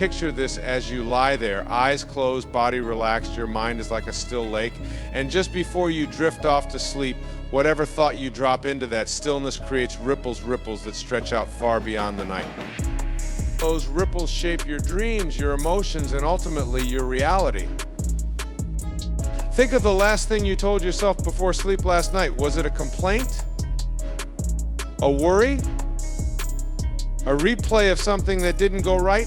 Picture this as you lie there, eyes closed, body relaxed, your mind is like a still lake, and just before you drift off to sleep, whatever thought you drop into that stillness creates ripples that stretch out far beyond the night. Those ripples shape your dreams, your emotions, and ultimately your reality. Think of the last thing you told yourself before sleep last night. Was it a complaint? A worry? A replay of something that didn't go right?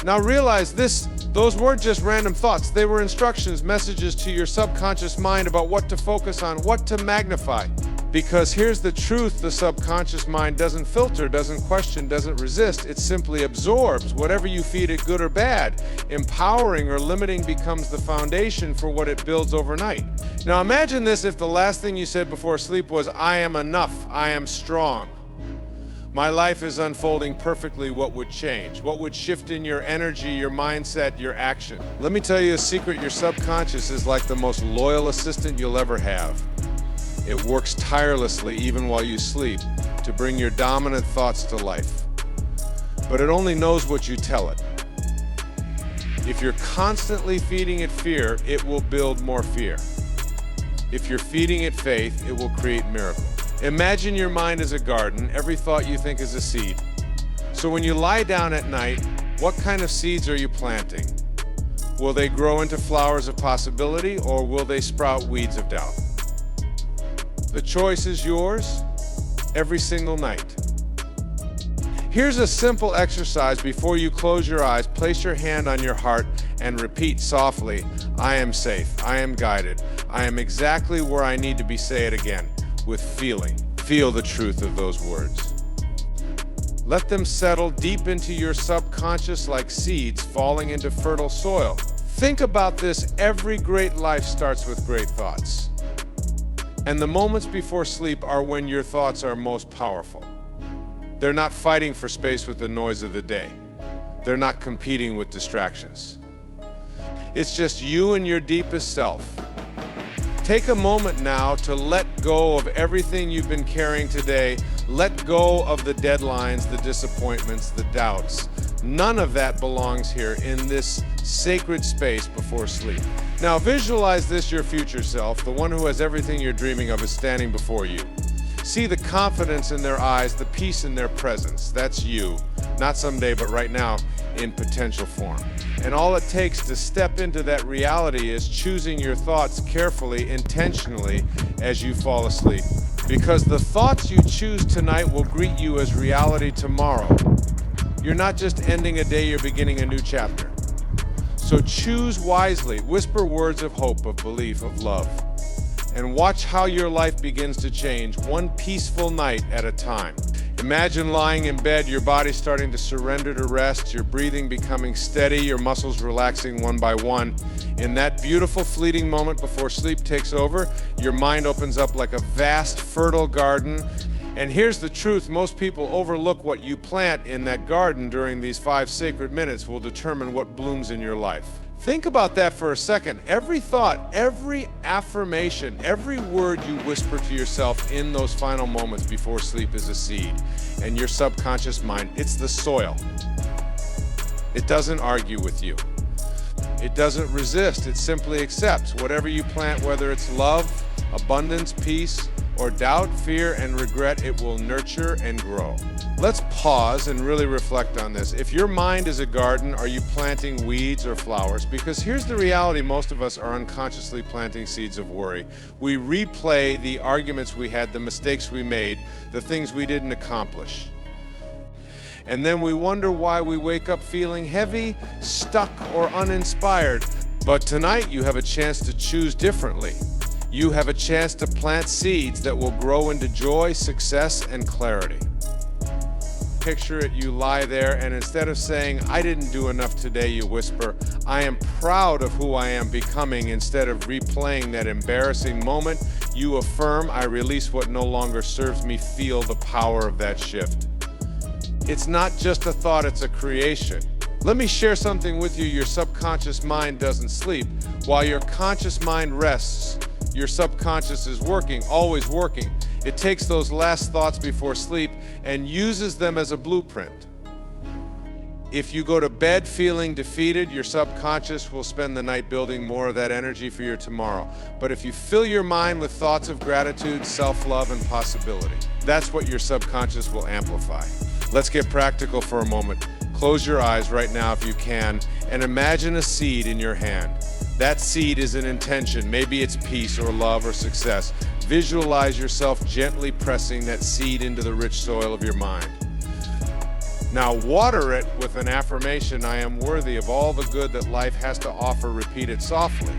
Now realize those weren't just random thoughts. They were instructions, messages to your subconscious mind about what to focus on, what to magnify. Because here's the truth, the subconscious mind doesn't filter, doesn't question, doesn't resist. It simply absorbs whatever you feed it, good or bad. Empowering or limiting becomes the foundation for what it builds overnight. Now imagine this if the last thing you said before sleep was, I am enough, I am strong. My life is unfolding perfectly. What would change? What would shift in your energy, your mindset, your action? Let me tell you a secret, your subconscious is like the most loyal assistant you'll ever have. It works tirelessly even while you sleep to bring your dominant thoughts to life. But it only knows what you tell it. If you're constantly feeding it fear, it will build more fear. If you're feeding it faith, it will create miracles. Imagine your mind as a garden. Every thought you think is a seed. So when you lie down at night, what kind of seeds are you planting? Will they grow into flowers of possibility, or will they sprout weeds of doubt? The choice is yours every single night. Here's a simple exercise before you close your eyes. Place your hand on your heart and repeat softly, I am safe, I am guided, I am exactly where I need to be. Say it again. With feeling. Feel the truth of those words. Let them settle deep into your subconscious like seeds falling into fertile soil. Think about this, every great life starts with great thoughts. And the moments before sleep are when your thoughts are most powerful. They're not fighting for space with the noise of the day. They're not competing with distractions. It's just you and your deepest self. Take a moment now to let go of everything you've been carrying today. Let go of the deadlines, the disappointments, the doubts. None of that belongs here in this sacred space before sleep. Now visualize this, your future self, the one who has everything you're dreaming of is standing before you. See the confidence in their eyes, the peace in their presence. That's you, not someday, but right now in potential form. And all it takes to step into that reality is choosing your thoughts carefully, intentionally, as you fall asleep. Because the thoughts you choose tonight will greet you as reality tomorrow. You're not just ending a day, you're beginning a new chapter. So choose wisely, whisper words of hope, of belief, of love, and watch how your life begins to change, one peaceful night at a time. Imagine lying in bed, your body starting to surrender to rest, your breathing becoming steady, your muscles relaxing one by one. In that beautiful fleeting moment before sleep takes over, your mind opens up like a vast, fertile garden. And here's the truth, most people overlook what you plant in that garden during these 5 sacred minutes will determine what blooms in your life. Think about that for a second. Every thought, every affirmation, every word you whisper to yourself in those final moments before sleep is a seed. And your subconscious mind, it's the soil. It doesn't argue with you. It doesn't resist, it simply accepts. Whatever you plant, whether it's love, abundance, peace, or doubt, fear, and regret, it will nurture and grow. Let's pause and really reflect on this. If your mind is a garden, are you planting weeds or flowers? Because here's the reality, most of us are unconsciously planting seeds of worry. We replay the arguments we had, the mistakes we made, the things we didn't accomplish. And then we wonder why we wake up feeling heavy, stuck, or uninspired. But tonight you have a chance to choose differently. You have a chance to plant seeds that will grow into joy, success, and clarity. Picture it, you lie there, and instead of saying, I didn't do enough today, you whisper, I am proud of who I am becoming. Instead of replaying that embarrassing moment, you affirm, I release what no longer serves me. Feel the power of that shift. It's not just a thought, it's a creation. Let me share something with you. Your subconscious mind doesn't sleep. While your conscious mind rests, your subconscious is working, always working. It takes those last thoughts before sleep and uses them as a blueprint. If you go to bed feeling defeated, your subconscious will spend the night building more of that energy for your tomorrow. But if you fill your mind with thoughts of gratitude, self-love, and possibility, that's what your subconscious will amplify. Let's get practical for a moment. Close your eyes right now if you can, and imagine a seed in your hand. That seed is an intention. Maybe it's peace or love or success. Visualize yourself gently pressing that seed into the rich soil of your mind. Now water it with an affirmation: I am worthy of all the good that life has to offer. Repeat it softly.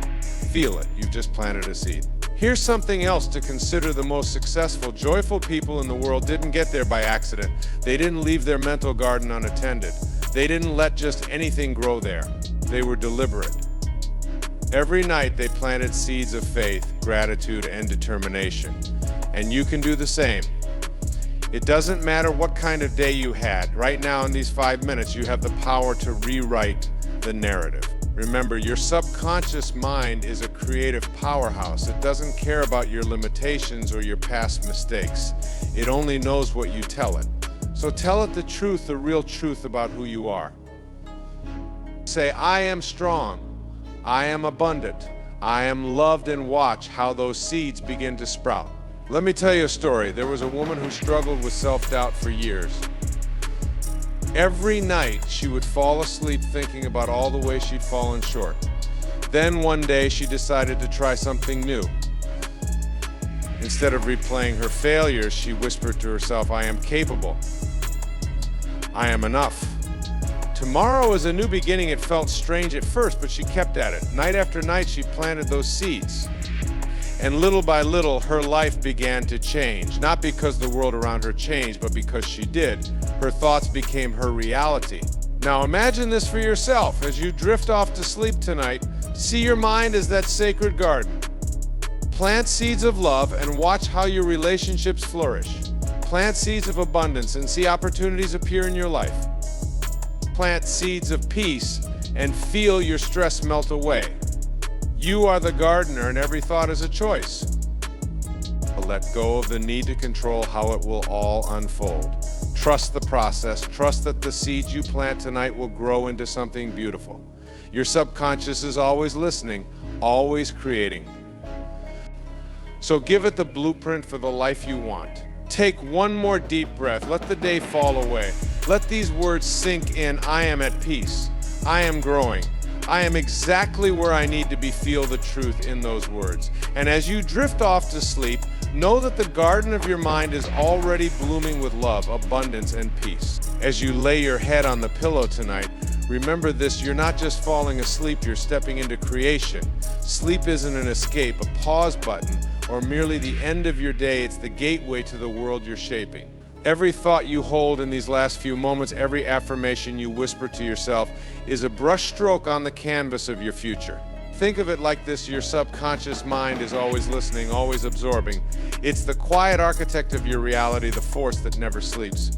Feel it. You've just planted a seed. Here's something else to consider. The most successful, joyful people in the world didn't get there by accident. They didn't leave their mental garden unattended. They didn't let just anything grow there. They were deliberate. Every night they planted seeds of faith, gratitude, and determination. And you can do the same. It doesn't matter what kind of day you had. Right now in these 5 minutes, you have the power to rewrite the narrative. Remember, your subconscious mind is a creative powerhouse. It doesn't care about your limitations or your past mistakes. It only knows what you tell it. So tell it the truth, the real truth about who you are. Say, I am strong. I am abundant. I am loved, and watch how those seeds begin to sprout. Let me tell you a story. There was a woman who struggled with self-doubt for years. Every night she would fall asleep thinking about all the ways she'd fallen short. Then one day she decided to try something new. Instead of replaying her failures, she whispered to herself, I am capable. I am enough. Tomorrow is a new beginning. It felt strange at first, but she kept at it. Night after night she planted those seeds. And little by little, her life began to change. Not because the world around her changed, but because she did. Her thoughts became her reality. Now imagine this for yourself. As you drift off to sleep tonight, see your mind as that sacred garden. Plant seeds of love and watch how your relationships flourish. Plant seeds of abundance and see opportunities appear in your life. Plant seeds of peace and feel your stress melt away. You are the gardener, and every thought is a choice. Let go of the need to control how it will all unfold. Trust the process. Trust that the seeds you plant tonight will grow into something beautiful. Your subconscious is always listening, always creating. So give it the blueprint for the life you want. Take one more deep breath. Let the day fall away. Let these words sink in. I am at peace. I am growing. I am exactly where I need to be. Feel the truth in those words. And as you drift off to sleep, know that the garden of your mind is already blooming with love, abundance, and peace. As you lay your head on the pillow tonight, remember this: you're not just falling asleep, you're stepping into creation. Sleep isn't an escape, a pause button, or merely the end of your day. It's the gateway to the world you're shaping. Every thought you hold in these last few moments, every affirmation you whisper to yourself, is a brushstroke on the canvas of your future. Think of it like this: your subconscious mind is always listening, always absorbing. It's the quiet architect of your reality, the force that never sleeps.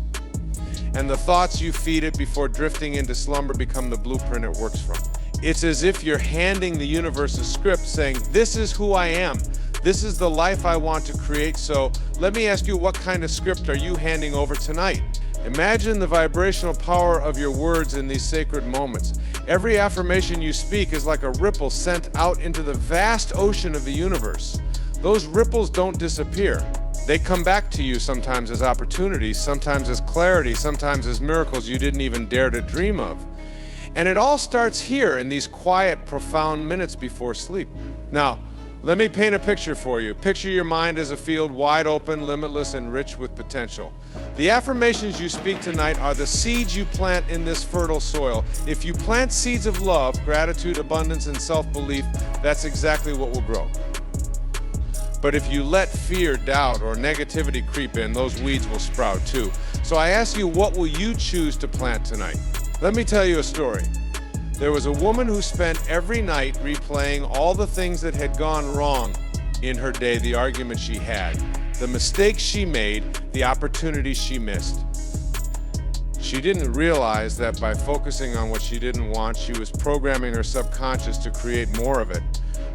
And the thoughts you feed it before drifting into slumber become the blueprint it works from. It's as if you're handing the universe a script saying, this is who I am. This is the life I want to create. So let me ask you, what kind of script are you handing over tonight? Imagine the vibrational power of your words in these sacred moments. Every affirmation you speak is like a ripple sent out into the vast ocean of the universe. Those ripples don't disappear. They come back to you sometimes as opportunities, sometimes as clarity, sometimes as miracles you didn't even dare to dream of. And it all starts here in these quiet, profound minutes before sleep. Now, let me paint a picture for you. Picture your mind as a field wide open, limitless, and rich with potential. The affirmations you speak tonight are the seeds you plant in this fertile soil. If you plant seeds of love, gratitude, abundance, and self-belief, that's exactly what will grow. But if you let fear, doubt, or negativity creep in, those weeds will sprout too. So I ask you, what will you choose to plant tonight? Let me tell you a story. There was a woman who spent every night replaying all the things that had gone wrong in her day, the arguments she had, the mistakes she made, the opportunities she missed. She didn't realize that by focusing on what she didn't want, she was programming her subconscious to create more of it.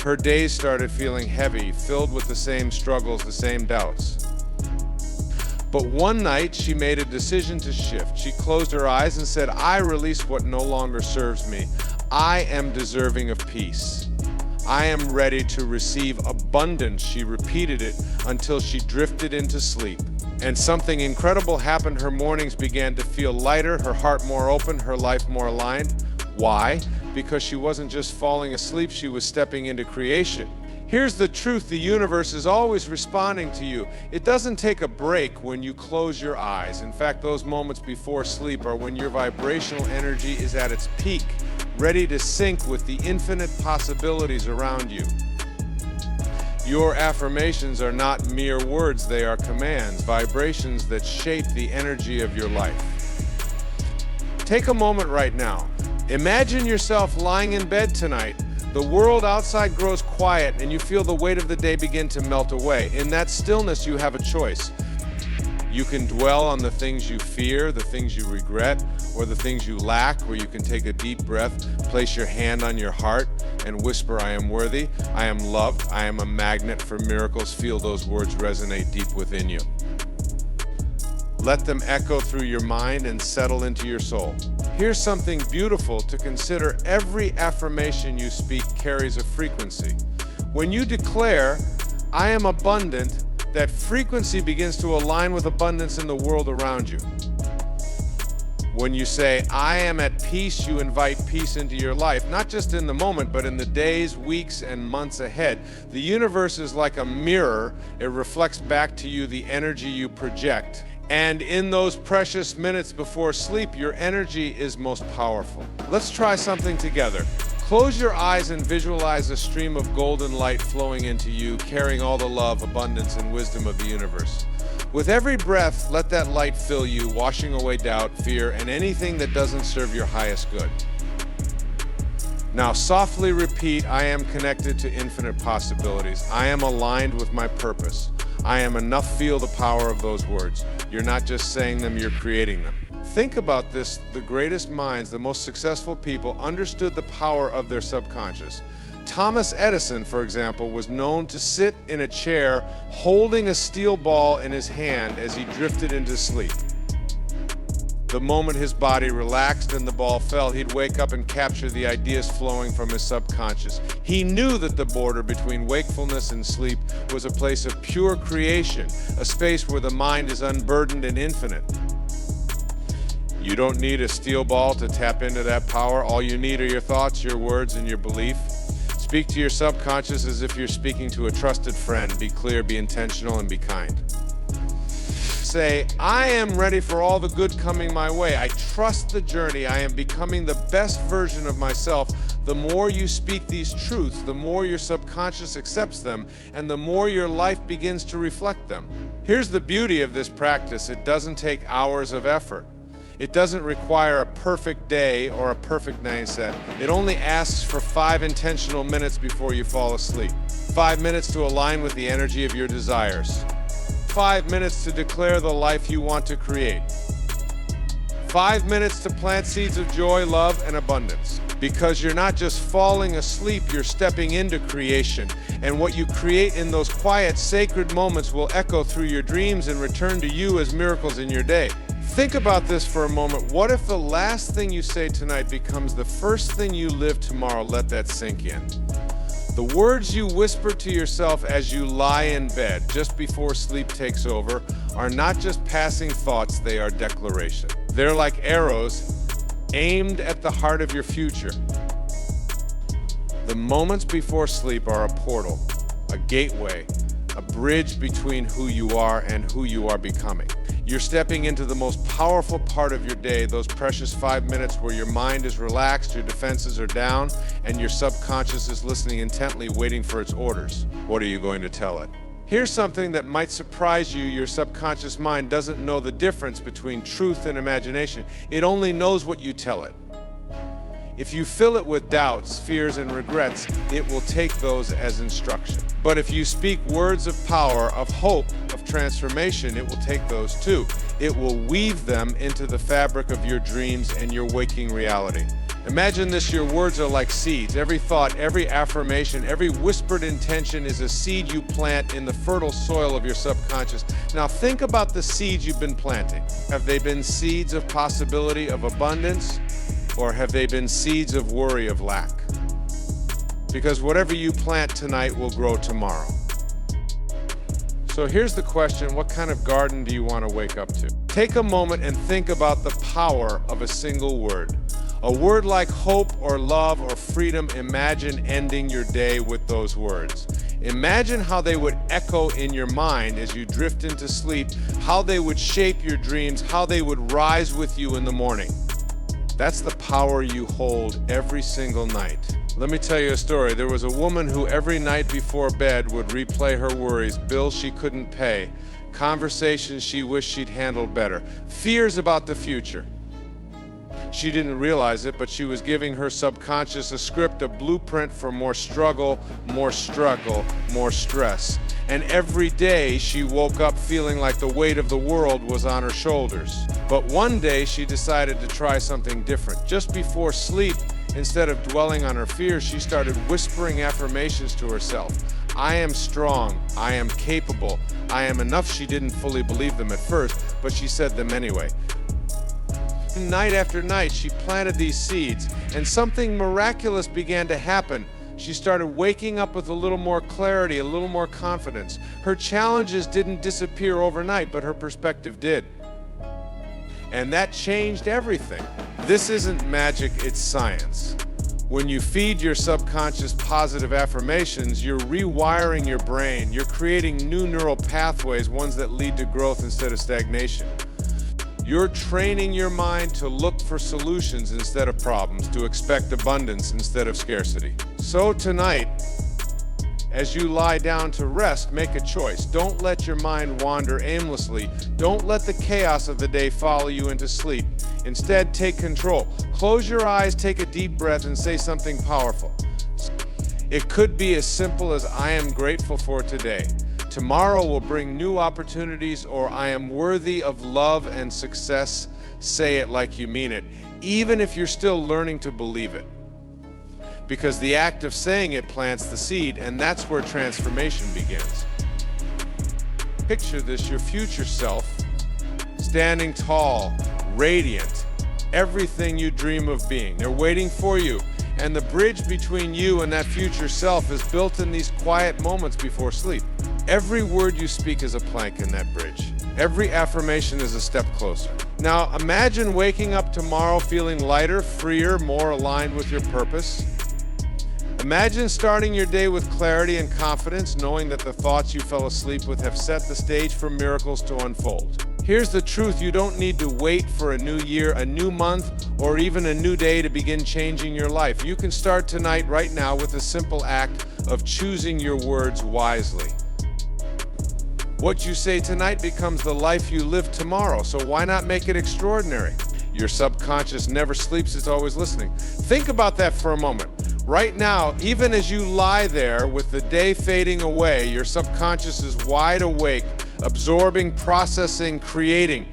Her days started feeling heavy, filled with the same struggles, the same doubts. But one night, she made a decision to shift. She closed her eyes and said, I release what no longer serves me. I am deserving of peace. I am ready to receive abundance. She repeated it until she drifted into sleep. And something incredible happened. Her mornings began to feel lighter, her heart more open, her life more aligned. Why? Because she wasn't just falling asleep, she was stepping into creation. Here's the truth, the universe is always responding to you. It doesn't take a break when you close your eyes. In fact, those moments before sleep are when your vibrational energy is at its peak, ready to sync with the infinite possibilities around you. Your affirmations are not mere words, they are commands, vibrations that shape the energy of your life. Take a moment right now. Imagine yourself lying in bed tonight. The world outside grows quiet and you feel the weight of the day begin to melt away. In that stillness, you have a choice. You can dwell on the things you fear, the things you regret, or the things you lack, where you can take a deep breath, place your hand on your heart, and whisper, I am worthy, I am loved, I am a magnet for miracles. Feel those words resonate deep within you. Let them echo through your mind and settle into your soul. Here's something beautiful to consider. Every affirmation you speak carries a frequency. When you declare, I am abundant, that frequency begins to align with abundance in the world around you. When you say, I am at peace, you invite peace into your life, not just in the moment, but in the days, weeks, and months ahead. The universe is like a mirror. It reflects back to you the energy you project. And in those precious minutes before sleep, your energy is most powerful. Let's try something together. Close your eyes and visualize a stream of golden light flowing into you, carrying all the love, abundance, and wisdom of the universe. With every breath, let that light fill you, washing away doubt, fear, and anything that doesn't serve your highest good. Now softly repeat, I am connected to infinite possibilities. I am aligned with my purpose. I am enough. Feel the power of those words. You're not just saying them, you're creating them. Think about this. The greatest minds, the most successful people understood the power of their subconscious. Thomas Edison, for example, was known to sit in a chair holding a steel ball in his hand as he drifted into sleep. The moment his body relaxed and the ball fell, he'd wake up and capture the ideas flowing from his subconscious. He knew that the border between wakefulness and sleep was a place of pure creation, a space where the mind is unburdened and infinite. You don't need a steel ball to tap into that power. All you need are your thoughts, your words, and your belief. Speak to your subconscious as if you're speaking to a trusted friend. Be clear, be intentional, and be kind. Say, I am ready for all the good coming my way. I trust the journey. I am becoming the best version of myself. The more you speak these truths, the more your subconscious accepts them, and the more your life begins to reflect them. Here's the beauty of this practice. It doesn't take hours of effort. It doesn't require a perfect day or a perfect mindset. It only asks for 5 intentional minutes before you fall asleep. 5 minutes to align with the energy of your desires. 5 minutes to declare the life you want to create. 5 minutes to plant seeds of joy, love, and abundance. Because you're not just falling asleep, you're stepping into creation. And what you create in those quiet, sacred moments will echo through your dreams and return to you as miracles in your day. Think about this for a moment. What if the last thing you say tonight becomes the first thing you live tomorrow? Let that sink in. The words you whisper to yourself as you lie in bed just before sleep takes over are not just passing thoughts, they are declaration. They're like arrows aimed at the heart of your future. The moments before sleep are a portal, a gateway, a bridge between who you are and who you are becoming. You're stepping into the most powerful part of your day, those precious 5 minutes where your mind is relaxed, your defenses are down, and your subconscious is listening intently, waiting for its orders. What are you going to tell it? Here's something that might surprise you. Your subconscious mind doesn't know the difference between truth and imagination. It only knows what you tell it. If you fill it with doubts, fears, and regrets, it will take those as instruction. But if you speak words of power, of hope, of transformation, it will take those too. It will weave them into the fabric of your dreams and your waking reality. Imagine this, your words are like seeds. Every thought, every affirmation, every whispered intention is a seed you plant in the fertile soil of your subconscious. Now think about the seeds you've been planting. Have they been seeds of possibility, of abundance, or have they been seeds of worry, of lack? Because whatever you plant tonight will grow tomorrow. So here's the question, what kind of garden do you want to wake up to? Take a moment and think about the power of a single word. A word like hope or love or freedom, imagine ending your day with those words. Imagine how they would echo in your mind as you drift into sleep, how they would shape your dreams, how they would rise with you in the morning. That's the power you hold every single night. Let me tell you a story. There was a woman who every night before bed would replay her worries, bills she couldn't pay, conversations she wished she'd handled better, fears about the future. She didn't realize it, but she was giving her subconscious a script, a blueprint for more struggle, more stress. And every day she woke up feeling like the weight of the world was on her shoulders. But one day she decided to try something different. Just before sleep, instead of dwelling on her fears, she started whispering affirmations to herself. I am strong, I am capable, I am enough. She didn't fully believe them at first, but she said them anyway. Night after night, she planted these seeds, and something miraculous began to happen. She started waking up with a little more clarity, a little more confidence. Her challenges didn't disappear overnight, but her perspective did. And that changed everything. This isn't magic, it's science. When you feed your subconscious positive affirmations, you're rewiring your brain. You're creating new neural pathways, ones that lead to growth instead of stagnation. You're training your mind to look for solutions instead of problems, to expect abundance instead of scarcity. So tonight, as you lie down to rest, make a choice. Don't let your mind wander aimlessly. Don't let the chaos of the day follow you into sleep. Instead, take control. Close your eyes, take a deep breath, and say something powerful. It could be as simple as, I am grateful for today. Tomorrow will bring new opportunities, or I am worthy of love and success. Say it like you mean it, even if you're still learning to believe it. Because the act of saying it plants the seed, and that's where transformation begins. Picture this, your future self, standing tall, radiant, everything you dream of being. They're waiting for you, and the bridge between you and that future self is built in these quiet moments before sleep. Every word you speak is a plank in that bridge. Every affirmation is a step closer. Now imagine waking up tomorrow feeling lighter, freer, more aligned with your purpose. Imagine starting your day with clarity and confidence, knowing that the thoughts you fell asleep with have set the stage for miracles to unfold. Here's the truth, you don't need to wait for a new year, a new month, or even a new day to begin changing your life. You can start tonight, right now, with a simple act of choosing your words wisely. What you say tonight becomes the life you live tomorrow, so why not make it extraordinary? Your subconscious never sleeps, it's always listening. Think about that for a moment. Right now, even as you lie there with the day fading away, your subconscious is wide awake, absorbing, processing, creating.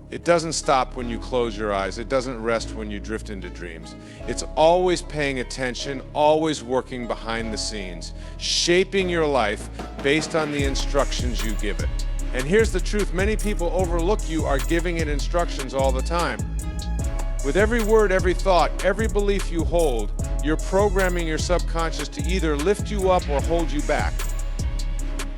It doesn't stop when you close your eyes. It doesn't rest when you drift into dreams. It's always paying attention, always working behind the scenes, shaping your life based on the instructions you give it. And here's the truth, many people overlook you are giving it instructions all the time. With every word, every thought, every belief you hold, you're programming your subconscious to either lift you up or hold you back.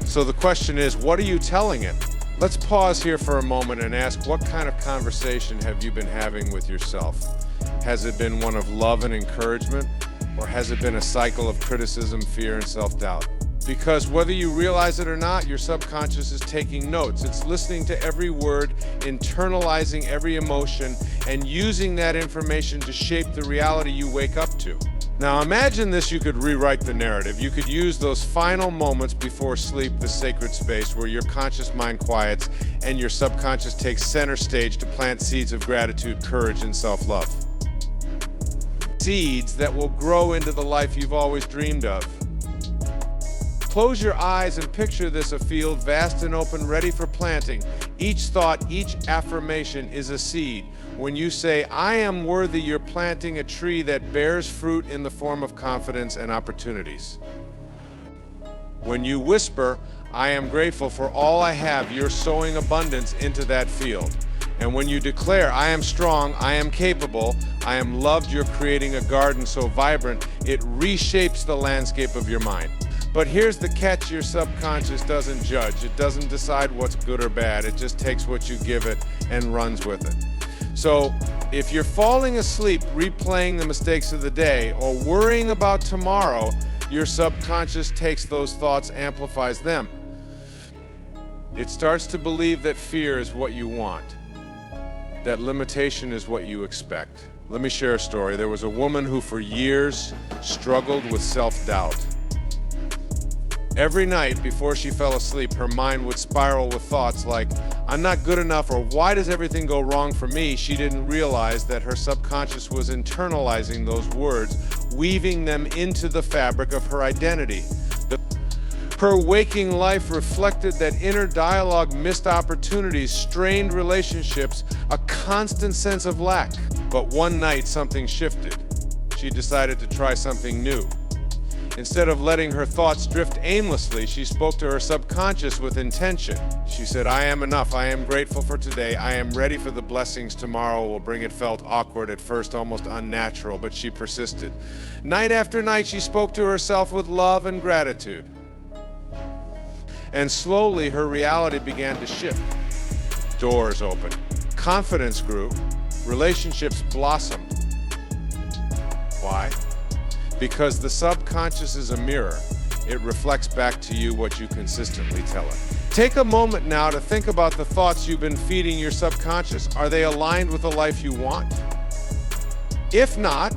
So the question is, what are you telling it? Let's pause here for a moment and ask, what kind of conversation have you been having with yourself? Has it been one of love and encouragement, or has it been a cycle of criticism, fear, and self-doubt? Because whether you realize it or not, your subconscious is taking notes. It's listening to every word, internalizing every emotion, and using that information to shape the reality you wake up to. Now imagine this, you could rewrite the narrative. You could use those final moments before sleep, the sacred space where your conscious mind quiets and your subconscious takes center stage to plant seeds of gratitude, courage, and self-love. Seeds that will grow into the life you've always dreamed of. Close your eyes and picture this, a field vast and open, ready for planting. Each thought, each affirmation is a seed. When you say, I am worthy, you're planting a tree that bears fruit in the form of confidence and opportunities. When you whisper, I am grateful for all I have, you're sowing abundance into that field. And when you declare, I am strong, I am capable, I am loved, you're creating a garden so vibrant, it reshapes the landscape of your mind. But here's the catch: your subconscious doesn't judge. It doesn't decide what's good or bad. It just takes what you give it and runs with it. So if you're falling asleep replaying the mistakes of the day or worrying about tomorrow, your subconscious takes those thoughts, amplifies them. It starts to believe that fear is what you want, that limitation is what you expect. Let me share a story. There was a woman who for years struggled with self-doubt. Every night before she fell asleep, her mind would spiral with thoughts like, I'm not good enough, or why does everything go wrong for me? She didn't realize that her subconscious was internalizing those words, weaving them into the fabric of her identity. Her waking life reflected that inner dialogue, missed opportunities, strained relationships, a constant sense of lack. But one night something shifted. She decided to try something new. Instead of letting her thoughts drift aimlessly, she spoke to her subconscious with intention. She said, I am enough. I am grateful for today. I am ready for the blessings tomorrow will bring. It felt awkward at first, almost unnatural, but she persisted. Night after night, she spoke to herself with love and gratitude. And slowly, her reality began to shift. Doors opened. Confidence grew. Relationships blossomed. Why? Because the subconscious is a mirror. It reflects back to you what you consistently tell it. Take a moment now to think about the thoughts you've been feeding your subconscious. Are they aligned with the life you want? If not,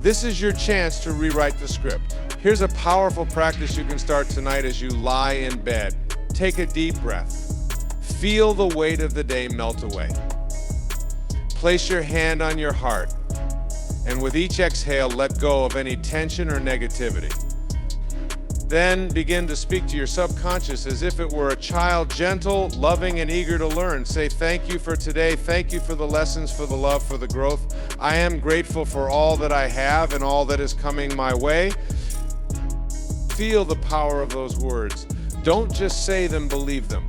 this is your chance to rewrite the script. Here's a powerful practice you can start tonight as you lie in bed. Take a deep breath. Feel the weight of the day melt away. Place your hand on your heart. And with each exhale, let go of any tension or negativity. Then begin to speak to your subconscious as if it were a child, gentle, loving, and eager to learn. Say, thank you for today. Thank you for the lessons, for the love, for the growth. I am grateful for all that I have and all that is coming my way. Feel the power of those words. Don't just say them, believe them.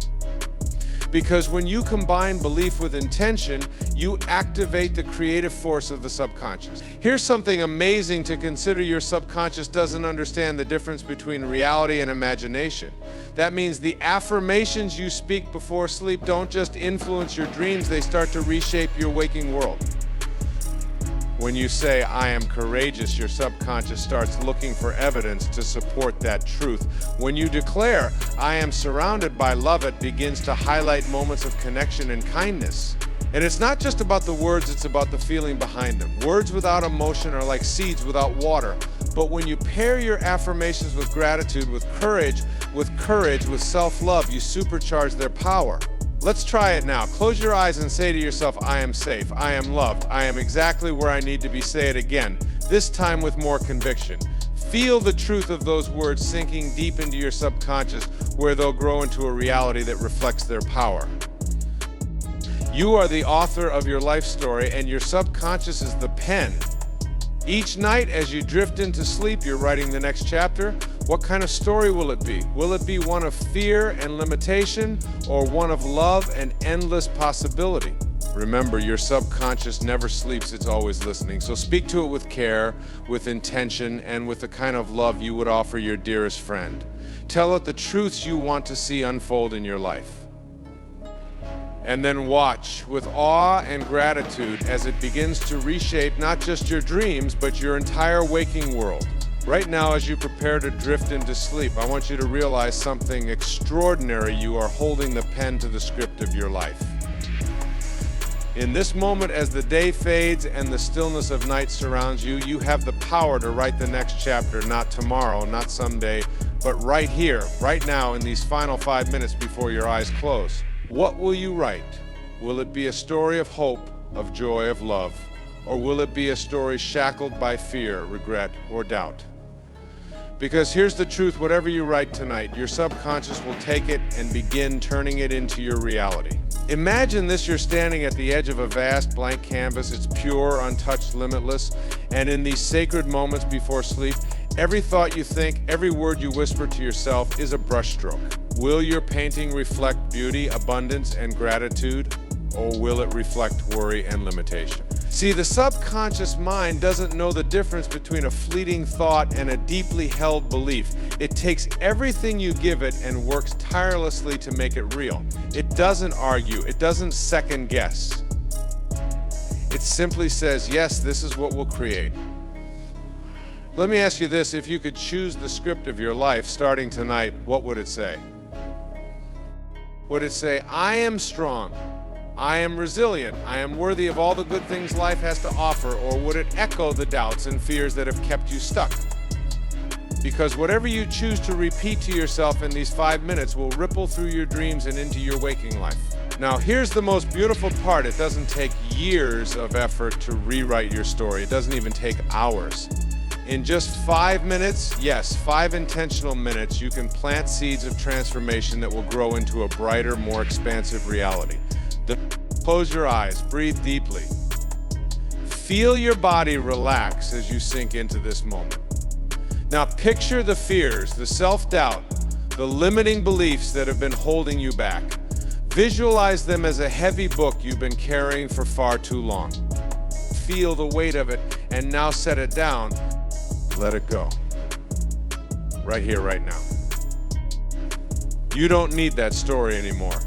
Because when you combine belief with intention, you activate the creative force of the subconscious. Here's something amazing to consider: your subconscious doesn't understand the difference between reality and imagination. That means the affirmations you speak before sleep don't just influence your dreams, they start to reshape your waking world. When you say, I am courageous, your subconscious starts looking for evidence to support that truth. When you declare, I am surrounded by love, it begins to highlight moments of connection and kindness. And it's not just about the words, it's about the feeling behind them. Words without emotion are like seeds without water. But when you pair your affirmations with gratitude, with courage, with self-love, you supercharge their power. Let's try it now. Close your eyes and say to yourself, I am safe, I am loved, I am exactly where I need to be. Say it again, this time with more conviction. Feel the truth of those words sinking deep into your subconscious, where they'll grow into a reality that reflects their power. You are the author of your life story, and your subconscious is the pen. Each night as you drift into sleep, you're writing the next chapter. What kind of story will it be? Will it be one of fear and limitation, or one of love and endless possibility? Remember, your subconscious never sleeps, it's always listening. So speak to it with care, with intention, and with the kind of love you would offer your dearest friend. Tell it the truths you want to see unfold in your life. And then watch with awe and gratitude as it begins to reshape not just your dreams, but your entire waking world. Right now, as you prepare to drift into sleep, I want you to realize something extraordinary. You are holding the pen to the script of your life. In this moment, as the day fades and the stillness of night surrounds you, you have the power to write the next chapter, not tomorrow, not someday, but right here, right now, in these final 5 minutes before your eyes close. What will you write? Will it be a story of hope, of joy, of love? Or will it be a story shackled by fear, regret, or doubt? Because here's the truth: whatever you write tonight, your subconscious will take it and begin turning it into your reality. Imagine this: you're standing at the edge of a vast blank canvas. It's pure, untouched, limitless. And in these sacred moments before sleep, every thought you think, every word you whisper to yourself is a brushstroke. Will your painting reflect beauty, abundance, and gratitude? Or will it reflect worry and limitation? See, the subconscious mind doesn't know the difference between a fleeting thought and a deeply held belief. It takes everything you give it and works tirelessly to make it real. It doesn't argue. It doesn't second guess. It simply says, yes, this is what we'll create. Let me ask you this: if you could choose the script of your life starting tonight, what would it say? Would it say, I am strong, I am resilient, I am worthy of all the good things life has to offer? Or would it echo the doubts and fears that have kept you stuck? Because whatever you choose to repeat to yourself in these 5 minutes will ripple through your dreams and into your waking life. Now, here's the most beautiful part: it doesn't take years of effort to rewrite your story. It doesn't even take hours. In just 5 minutes, yes, 5 intentional minutes, you can plant seeds of transformation that will grow into a brighter, more expansive reality. Close your eyes, breathe deeply. Feel your body relax as you sink into this moment. Now picture the fears, the self-doubt, the limiting beliefs that have been holding you back. Visualize them as a heavy book you've been carrying for far too long. Feel the weight of it, and now set it down. Let it go. Right here, right now. You don't need that story anymore.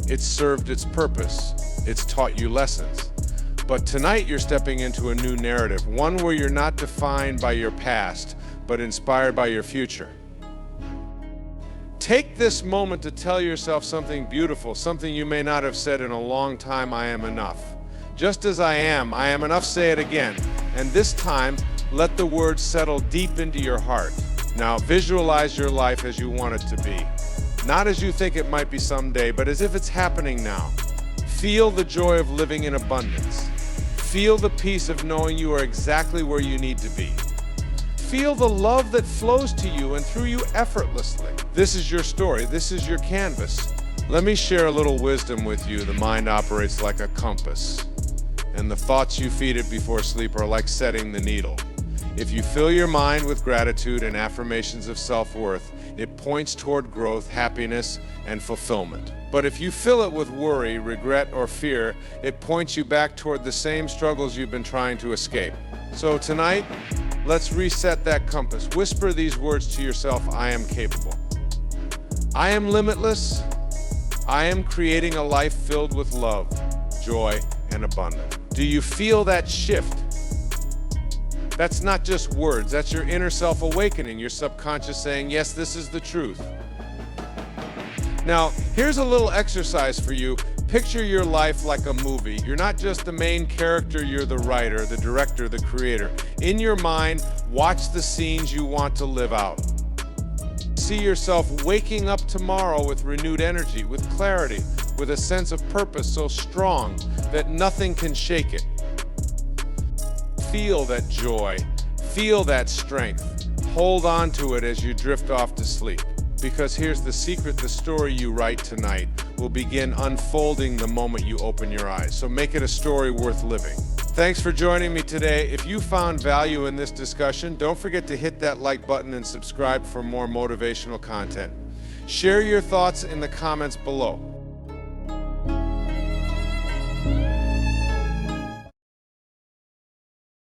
It's served its purpose. It's taught you lessons. But tonight you're stepping into a new narrative, one where you're not defined by your past, but inspired by your future. Take this moment to tell yourself something beautiful, something you may not have said in a long time: I am enough. Just as I am enough. Say it again. And this time, let the words settle deep into your heart. Now visualize your life as you want it to be. Not as you think it might be someday, but as if it's happening now. Feel the joy of living in abundance. Feel the peace of knowing you are exactly where you need to be. Feel the love that flows to you and through you effortlessly. This is your story. This is your canvas. Let me share a little wisdom with you. The mind operates like a compass, and the thoughts you feed it before sleep are like setting the needle. If you fill your mind with gratitude and affirmations of self-worth, it points toward growth, happiness, and fulfillment. But if you fill it with worry, regret, or fear, it points you back toward the same struggles you've been trying to escape. So tonight, let's reset that compass. Whisper these words to yourself: I am capable. I am limitless. I am creating a life filled with love, joy, and abundance. Do you feel that shift? That's not just words, that's your inner self awakening, your subconscious saying, yes, this is the truth. Now, here's a little exercise for you. Picture your life like a movie. You're not just the main character, you're the writer, the director, the creator. In your mind, watch the scenes you want to live out. See yourself waking up tomorrow with renewed energy, with clarity, with a sense of purpose so strong that nothing can shake it. Feel that joy, feel that strength. Hold on to it as you drift off to sleep. Because here's the secret: the story you write tonight will begin unfolding the moment you open your eyes. So make it a story worth living. Thanks for joining me today. If you found value in this discussion, don't forget to hit that like button and subscribe for more motivational content. Share your thoughts in the comments below.